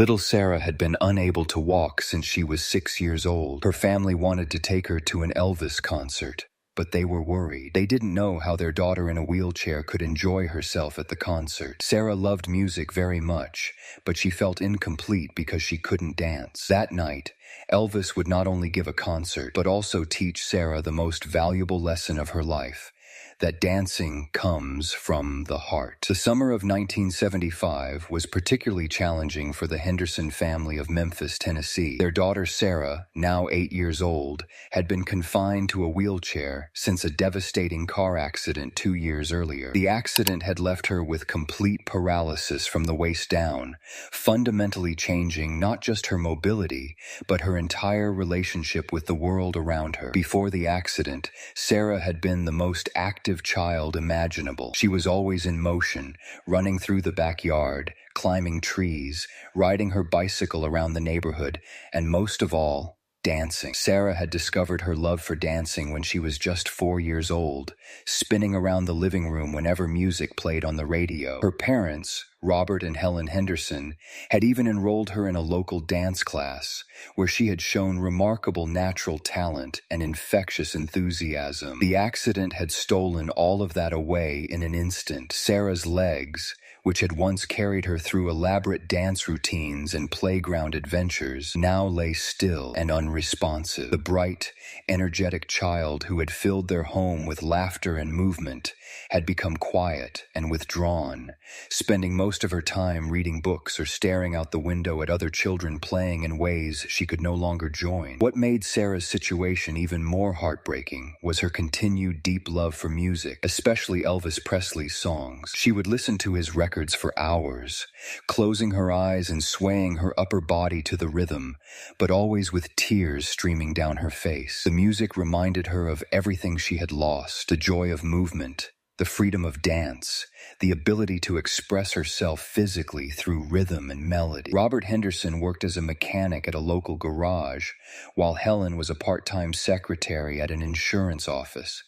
Little Sarah had been unable to walk since she was 6 years old. Her family wanted to take her to an Elvis concert, but they were worried. They didn't know how their daughter in a wheelchair could enjoy herself at the concert. Sarah loved music very much, but she felt incomplete because she couldn't dance. That night, Elvis would not only give a concert, but also teach Sarah the most valuable lesson of her life, that dancing comes from the heart. The summer of 1975 was particularly challenging for the Henderson family of Memphis, Tennessee. Their daughter Sarah, now 8 years old, had been confined to a wheelchair since a devastating car accident 2 years earlier. The accident had left her with complete paralysis from the waist down, fundamentally changing not just her mobility, but her entire relationship with the world around her. Before the accident, Sarah had been the most active child imaginable. She was always in motion, running through the backyard, climbing trees, riding her bicycle around the neighborhood, and most of all, dancing. Sarah had discovered her love for dancing when she was just 4 years old, spinning around the living room whenever music played on the radio. Her parents, Robert and Helen Henderson, had even enrolled her in a local dance class, where she had shown remarkable natural talent and infectious enthusiasm. The accident had stolen all of that away in an instant. Sarah's legs, which had once carried her through elaborate dance routines and playground adventures, now lay still and unresponsive. The bright, energetic child who had filled their home with laughter and movement had become quiet and withdrawn, spending most of her time reading books or staring out the window at other children playing in ways she could no longer join. What made Sarah's situation even more heartbreaking was her continued deep love for music, especially Elvis Presley's songs. She would listen to his records for hours, closing her eyes and swaying her upper body to the rhythm, but always with tears streaming down her face. The music reminded her of everything she had lost: the joy of movement, the freedom of dance, the ability to express herself physically through rhythm and melody. Robert Henderson worked as a mechanic at a local garage, while Helen was a part-time secretary at an insurance office.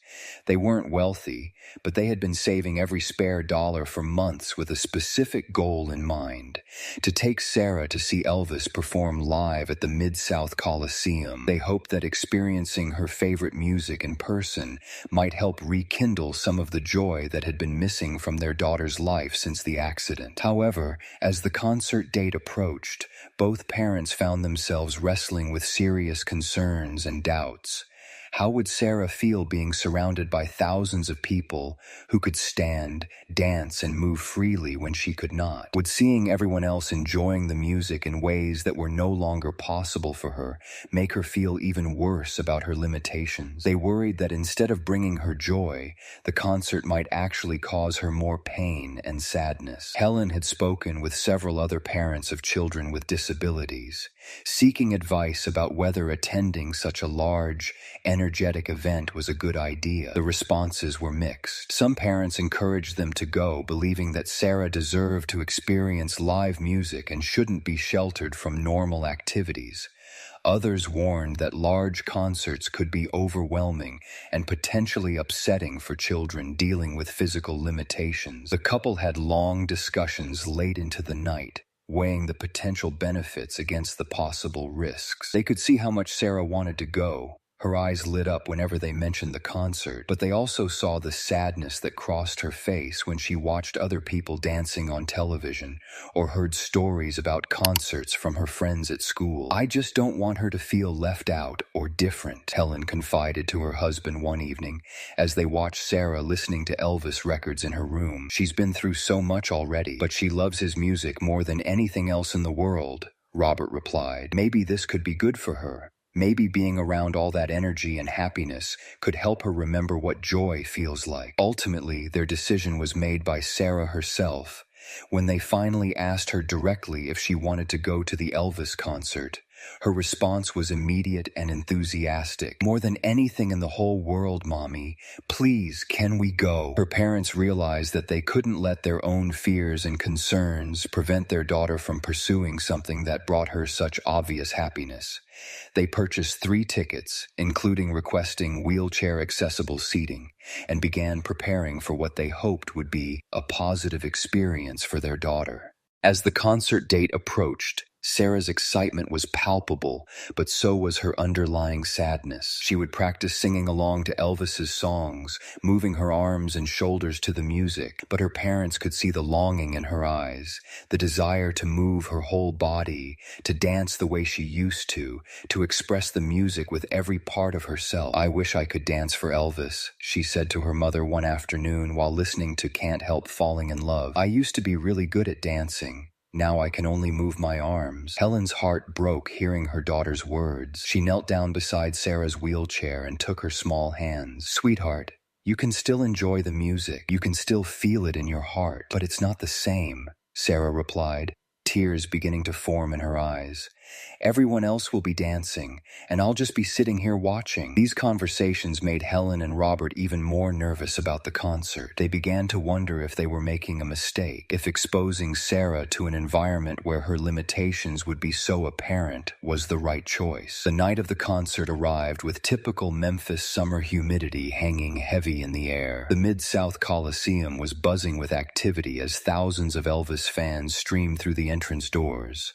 They weren't wealthy, but they had been saving every spare dollar for months with a specific goal in mind: to take Sarah to see Elvis perform live at the Mid-South Coliseum. They hoped that experiencing her favorite music in person might help rekindle some of the joy that had been missing from their daughter's life since the accident. However, as the concert date approached, both parents found themselves wrestling with serious concerns and doubts. How would Sarah feel being surrounded by thousands of people who could stand, dance, and move freely when she could not? Would seeing everyone else enjoying the music in ways that were no longer possible for her make her feel even worse about her limitations? They worried that instead of bringing her joy, the concert might actually cause her more pain and sadness. Helen had spoken with several other parents of children with disabilities, seeking advice about whether attending such a large, energetic event was a good idea. The responses were mixed. Some parents encouraged them to go, believing that Sarah deserved to experience live music and shouldn't be sheltered from normal activities. Others warned that large concerts could be overwhelming and potentially upsetting for children dealing with physical limitations. The couple had long discussions late into the night, weighing the potential benefits against the possible risks. They could see how much Sarah wanted to go. Her eyes lit up whenever they mentioned the concert, but they also saw the sadness that crossed her face when she watched other people dancing on television or heard stories about concerts from her friends at school. "I just don't want her to feel left out or different," Helen confided to her husband one evening as they watched Sarah listening to Elvis records in her room. "She's been through so much already, but she loves his music more than anything else in the world," Robert replied. "Maybe this could be good for her. Maybe being around all that energy and happiness could help her remember what joy feels like." Ultimately, their decision was made by Sarah herself when they finally asked her directly if she wanted to go to the Elvis concert. Her response was immediate and enthusiastic. "More than anything in the whole world, Mommy. Please, can we go?" Her parents realized that they couldn't let their own fears and concerns prevent their daughter from pursuing something that brought her such obvious happiness. They purchased 3 tickets, including requesting wheelchair-accessible seating, and began preparing for what they hoped would be a positive experience for their daughter. As the concert date approached, Sarah's excitement was palpable, but so was her underlying sadness. She would practice singing along to Elvis's songs, moving her arms and shoulders to the music, but her parents could see the longing in her eyes, the desire to move her whole body, to dance the way she used to express the music with every part of herself. "I wish I could dance for Elvis," she said to her mother one afternoon while listening to Can't Help Falling in Love. "I used to be really good at dancing. Now I can only move my arms." Helen's heart broke hearing her daughter's words. She knelt down beside Sarah's wheelchair and took her small hands. "Sweetheart, you can still enjoy the music. You can still feel it in your heart. But it's not the same," Sarah replied, tears beginning to form in her eyes. "Everyone else will be dancing, and I'll just be sitting here watching." These conversations made Helen and Robert even more nervous about the concert. They began to wonder if they were making a mistake, if exposing Sarah to an environment where her limitations would be so apparent was the right choice. The night of the concert arrived with typical Memphis summer humidity hanging heavy in the air. The Mid-South Coliseum was buzzing with activity as thousands of Elvis fans streamed through the entrance doors.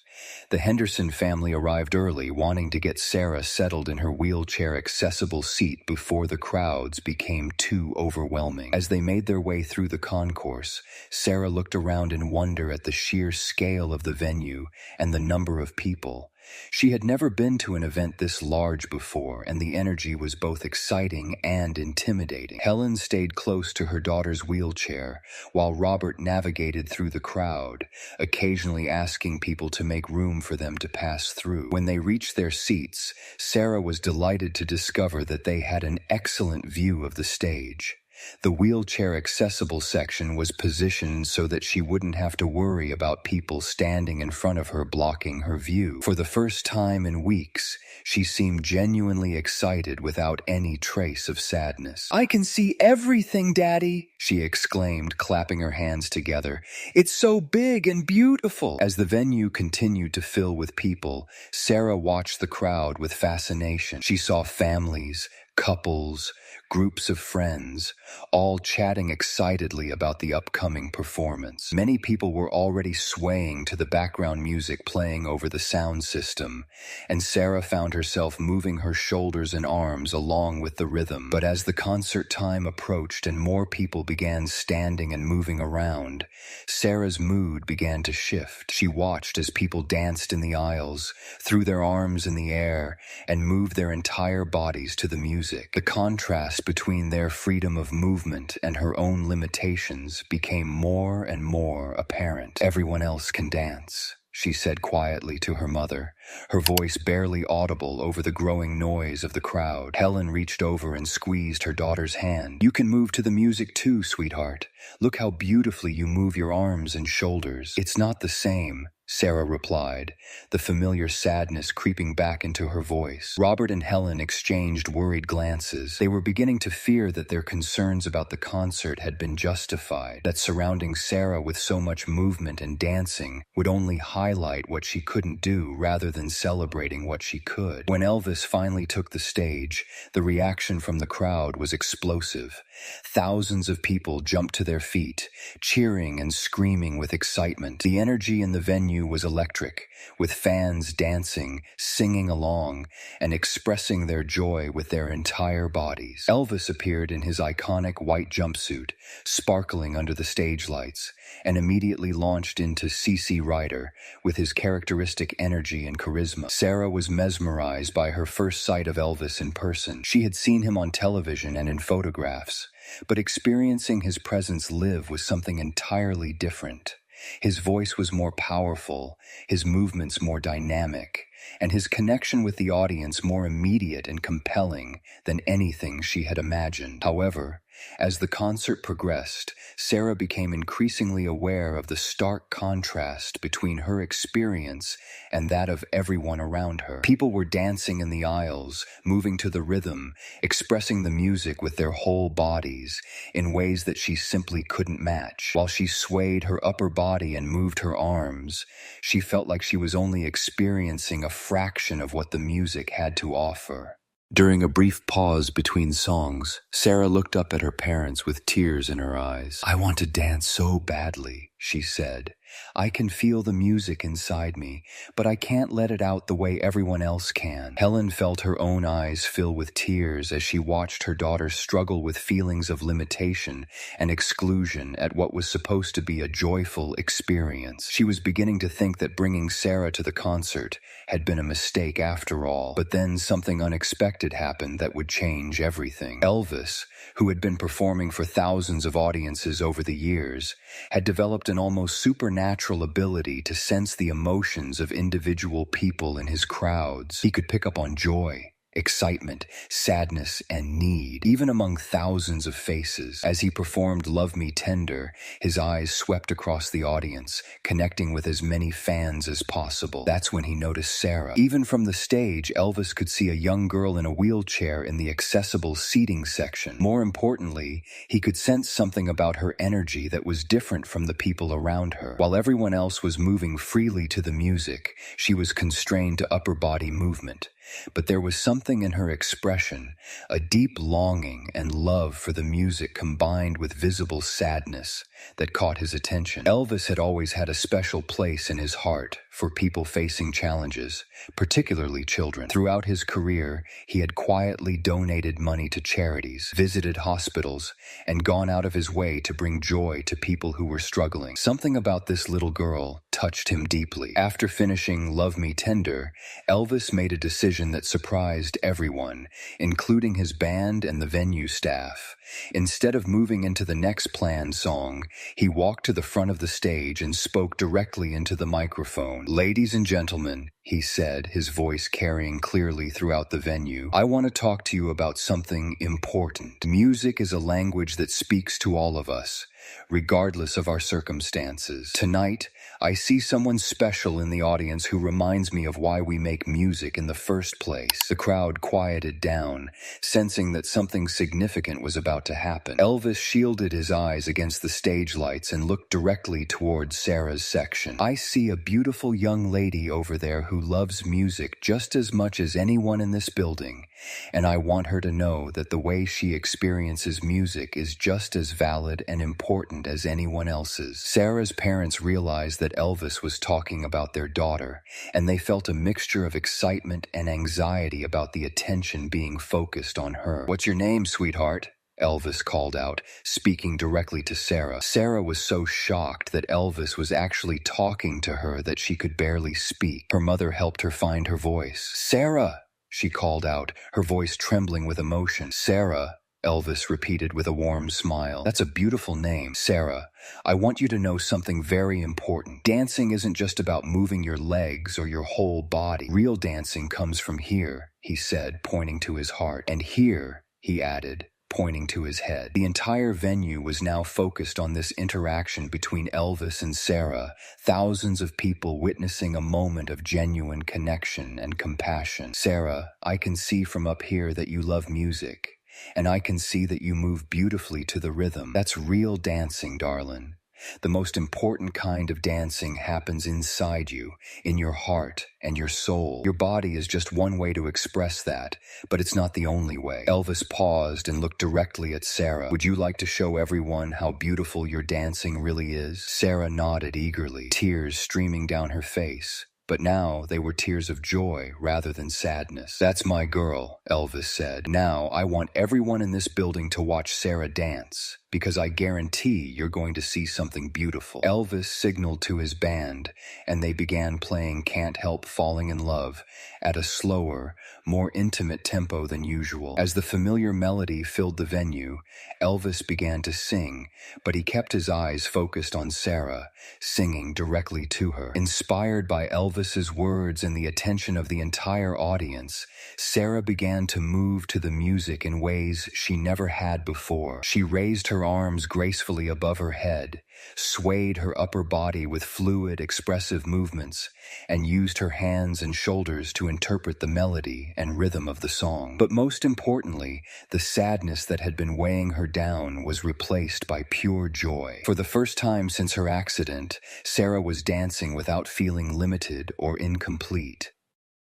The Henderson family arrived early, wanting to get Sarah settled in her wheelchair-accessible seat before the crowds became too overwhelming. As they made their way through the concourse, Sarah looked around in wonder at the sheer scale of the venue and the number of people. She had never been to an event this large before, and the energy was both exciting and intimidating. Helen stayed close to her daughter's wheelchair, while Robert navigated through the crowd, occasionally asking people to make room for them to pass through. When they reached their seats, Sarah was delighted to discover that they had an excellent view of the stage. The wheelchair-accessible section was positioned so that she wouldn't have to worry about people standing in front of her blocking her view. For the first time in weeks, she seemed genuinely excited without any trace of sadness. "I can see everything, Daddy," she exclaimed, clapping her hands together. "It's so big and beautiful." As the venue continued to fill with people, Sarah watched the crowd with fascination. She saw families, couples, groups of friends, all chatting excitedly about the upcoming performance. Many people were already swaying to the background music playing over the sound system, and Sarah found herself moving her shoulders and arms along with the rhythm. But as the concert time approached and more people began standing and moving around, Sarah's mood began to shift. She watched as people danced in the aisles, threw their arms in the air, and moved their entire bodies to the music. The contrast between their freedom of movement and her own limitations became more and more apparent. "Everyone else can dance," she said quietly to her mother, her voice barely audible over the growing noise of the crowd. Helen reached over and squeezed her daughter's hand. "You can move to the music too, sweetheart. Look how beautifully you move your arms and shoulders." "It's not the same," Sarah replied, the familiar sadness creeping back into her voice. Robert and Helen exchanged worried glances. They were beginning to fear that their concerns about the concert had been justified, that surrounding Sarah with so much movement and dancing would only highlight what she couldn't do rather than celebrating what she could. When Elvis finally took the stage, the reaction from the crowd was explosive. Thousands of people jumped to their feet, cheering and screaming with excitement. The energy in the venue was electric, with fans dancing, singing along, and expressing their joy with their entire bodies. Elvis appeared in his iconic white jumpsuit, sparkling under the stage lights, and immediately launched into C.C. Rider with his characteristic energy and charisma. Sarah was mesmerized by her first sight of Elvis in person. She had seen him on television and in photographs, but experiencing his presence live was something entirely different. His voice was more powerful, his movements more dynamic, and his connection with the audience more immediate and compelling than anything she had imagined. However, as the concert progressed, Sarah became increasingly aware of the stark contrast between her experience and that of everyone around her. People were dancing in the aisles, moving to the rhythm, expressing the music with their whole bodies in ways that she simply couldn't match. While she swayed her upper body and moved her arms, she felt like she was only experiencing a fraction of what the music had to offer. During a brief pause between songs, Sarah looked up at her parents with tears in her eyes. "I want to dance so badly," she said, I can feel the music inside me, but I can't let it out the way everyone else can. Helen felt her own eyes fill with tears as she watched her daughter struggle with feelings of limitation and exclusion at what was supposed to be a joyful experience. She was beginning to think that bringing Sarah to the concert had been a mistake after all, but then something unexpected happened that would change everything. Elvis, who had been performing for thousands of audiences over the years, had developed an almost supernatural ability to sense the emotions of individual people in his crowds. He could pick up on joy, excitement, sadness, and need, even among thousands of faces. As he performed Love Me Tender, his eyes swept across the audience, connecting with as many fans as possible. That's when he noticed Sarah. Even from the stage, Elvis could see a young girl in a wheelchair in the accessible seating section. More importantly, he could sense something about her energy that was different from the people around her. While everyone else was moving freely to the music, she was constrained to upper body movement. But there was something in her expression, a deep longing and love for the music combined with visible sadness, that caught his attention. Elvis had always had a special place in his heart for people facing challenges, particularly children. Throughout his career, he had quietly donated money to charities, visited hospitals, and gone out of his way to bring joy to people who were struggling. Something about this little girl touched him deeply. After finishing Love Me Tender, Elvis made a decision that surprised everyone, including his band and the venue staff. Instead of moving into the next planned song, he walked to the front of the stage and spoke directly into the microphone. "Ladies and gentlemen," he said, his voice carrying clearly throughout the venue, "I want to talk to you about something important. Music is a language that speaks to all of us, regardless of our circumstances. Tonight, I see someone special in the audience who reminds me of why we make music in the first place." The crowd quieted down, sensing that something significant was about to happen. Elvis shielded his eyes against the stage lights and looked directly towards Sarah's section. "I see a beautiful young lady over there who loves music just as much as anyone in this building, and I want her to know that the way she experiences music is just as valid and important as anyone else's." Sarah's parents realized that Elvis was talking about their daughter, and they felt a mixture of excitement and anxiety about the attention being focused on her. "What's your name, sweetheart?" Elvis called out, speaking directly to Sarah. Sarah was so shocked that Elvis was actually talking to her that she could barely speak. Her mother helped her find her voice. "Sarah!" she called out, her voice trembling with emotion. "Sarah," Elvis repeated with a warm smile. "That's a beautiful name, Sarah. I want you to know something very important. Dancing isn't just about moving your legs or your whole body. Real dancing comes from here," he said, pointing to his heart. "And here," he added, pointing to his head. The entire venue was now focused on this interaction between Elvis and Sarah, thousands of people witnessing a moment of genuine connection and compassion. "Sarah, I can see from up here that you love music, and I can see that you move beautifully to the rhythm. That's real dancing, darling. The most important kind of dancing happens inside you, in your heart and your soul. Your body is just one way to express that, but it's not the only way." Elvis paused and looked directly at Sarah. "Would you like to show everyone how beautiful your dancing really is?" Sarah nodded eagerly, tears streaming down her face. But now they were tears of joy rather than sadness. "That's my girl," Elvis said. "Now I want everyone in this building to watch Sarah dance, because I guarantee you're going to see something beautiful." Elvis signaled to his band, and they began playing Can't Help Falling in Love at a slower, more intimate tempo than usual. As the familiar melody filled the venue, Elvis began to sing, but he kept his eyes focused on Sarah, singing directly to her. Inspired by Elvis's words and the attention of the entire audience, Sarah began to move to the music in ways she never had before. She raised her arms gracefully above her head, swayed her upper body with fluid, expressive movements, and used her hands and shoulders to interpret the melody and rhythm of the song. But most importantly, the sadness that had been weighing her down was replaced by pure joy. For the first time since her accident, Sarah was dancing without feeling limited or incomplete.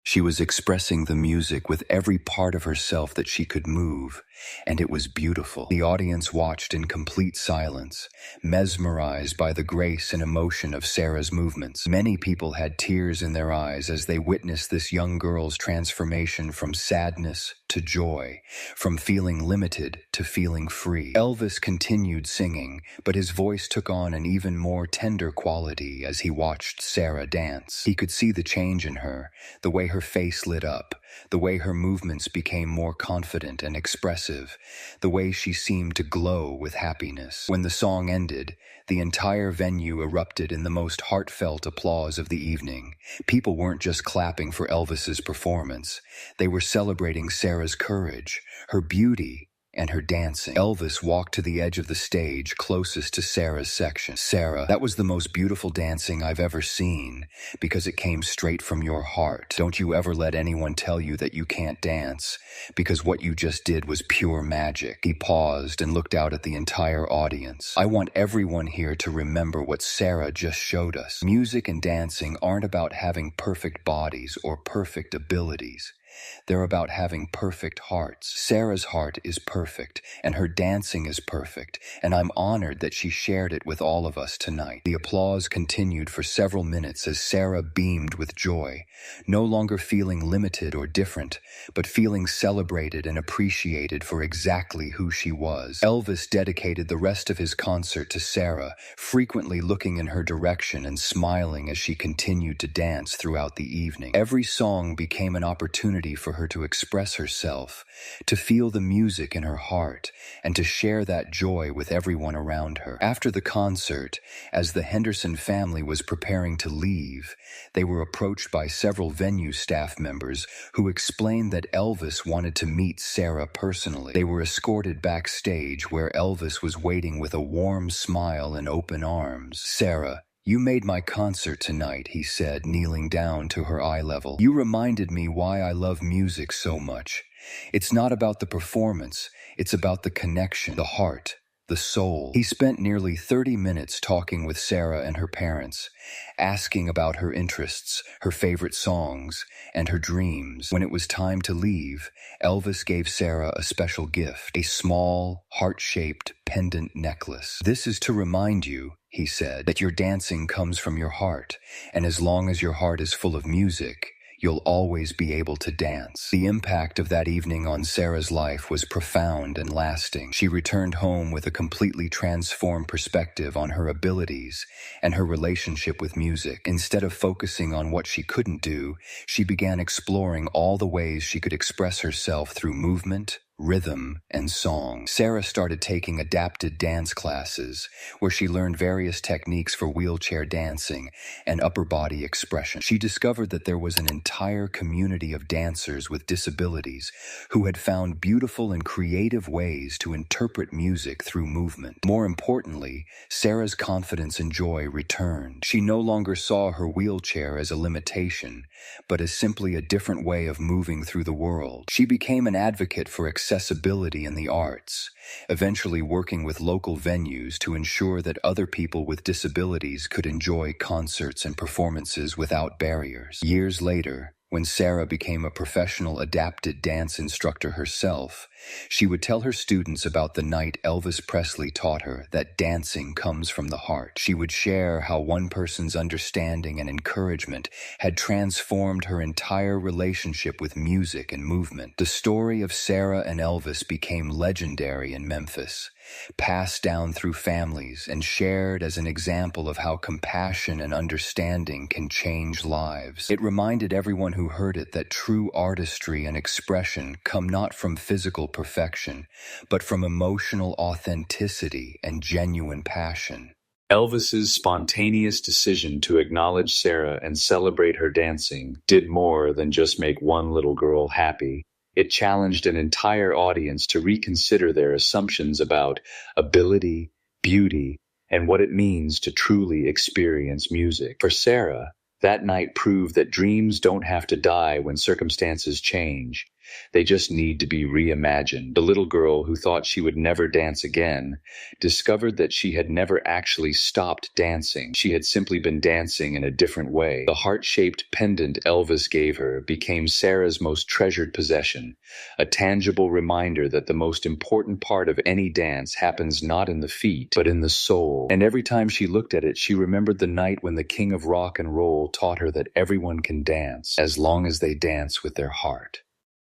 She was expressing the music with every part of herself that she could move, and it was beautiful. The audience watched in complete silence, mesmerized by the grace and emotion of Sarah's movements. Many people had tears in their eyes as they witnessed this young girl's transformation from sadness to joy, from feeling limited to feeling free. Elvis continued singing, but his voice took on an even more tender quality as he watched Sarah dance. He could see the change in her, the way her face lit up, the way her movements became more confident and expressive, the way she seemed to glow with happiness. When the song ended, the entire venue erupted in the most heartfelt applause of the evening. People weren't just clapping for Elvis's performance. They were celebrating Sarah's courage, her beauty, and her dancing. Elvis walked to the edge of the stage closest to Sarah's section. "Sarah, that was the most beautiful dancing I've ever seen, because it came straight from your heart. Don't you ever let anyone tell you that you can't dance, because what you just did was pure magic." He paused and looked out at the entire audience. "I want everyone here to remember what Sarah just showed us. Music and dancing aren't about having perfect bodies or perfect abilities. They're about having perfect hearts. Sarah's heart is perfect, and her dancing is perfect, and I'm honored that she shared it with all of us tonight." The applause continued for several minutes as Sarah beamed with joy, no longer feeling limited or different, but feeling celebrated and appreciated for exactly who she was. Elvis dedicated the rest of his concert to Sarah, frequently looking in her direction and smiling as she continued to dance throughout the evening. Every song became an opportunity for her to express herself, to feel the music in her heart, and to share that joy with everyone around her. After the concert, as the Henderson family was preparing to leave, they were approached by several venue staff members who explained that Elvis wanted to meet Sarah personally. They were escorted backstage where Elvis was waiting with a warm smile and open arms. "Sarah, you made my concert tonight," he said, kneeling down to her eye level. "You reminded me why I love music so much. It's not about the performance, it's about the connection, the heart, the soul." He spent nearly 30 minutes talking with Sarah and her parents, asking about her interests, her favorite songs, and her dreams. When it was time to leave, Elvis gave Sarah a special gift, a small, heart-shaped pendant necklace. "This is to remind you," he said, "that your dancing comes from your heart, and as long as your heart is full of music, you'll always be able to dance." The impact of that evening on Sarah's life was profound and lasting. She returned home with a completely transformed perspective on her abilities and her relationship with music. Instead of focusing on what she couldn't do, she began exploring all the ways she could express herself through movement, rhythm, and song. Sarah started taking adapted dance classes, where she learned various techniques for wheelchair dancing and upper body expression. She discovered that there was an entire community of dancers with disabilities who had found beautiful and creative ways to interpret music through movement. More importantly, Sarah's confidence and joy returned. She no longer saw her wheelchair as a limitation, but as simply a different way of moving through the world. She became an advocate for accessibility in the arts, eventually working with local venues to ensure that other people with disabilities could enjoy concerts and performances without barriers. Years later, when Sarah became a professional adapted dance instructor herself, she would tell her students about the night Elvis Presley taught her that dancing comes from the heart. She would share how one person's understanding and encouragement had transformed her entire relationship with music and movement. The story of Sarah and Elvis became legendary in Memphis, passed down through families and shared as an example of how compassion and understanding can change lives. It reminded everyone who heard it that true artistry and expression come not from physical perfection, but from emotional authenticity and genuine passion. Elvis's spontaneous decision to acknowledge Sarah and celebrate her dancing did more than just make one little girl happy. It challenged an entire audience to reconsider their assumptions about ability, beauty, and what it means to truly experience music. For Sarah, that night proved that dreams don't have to die when circumstances change. They just need to be reimagined. The little girl who thought she would never dance again discovered that she had never actually stopped dancing. She had simply been dancing in a different way. The heart-shaped pendant Elvis gave her became Sarah's most treasured possession, a tangible reminder that the most important part of any dance happens not in the feet, but in the soul. And every time she looked at it, she remembered the night when the king of rock and roll taught her that everyone can dance as long as they dance with their heart.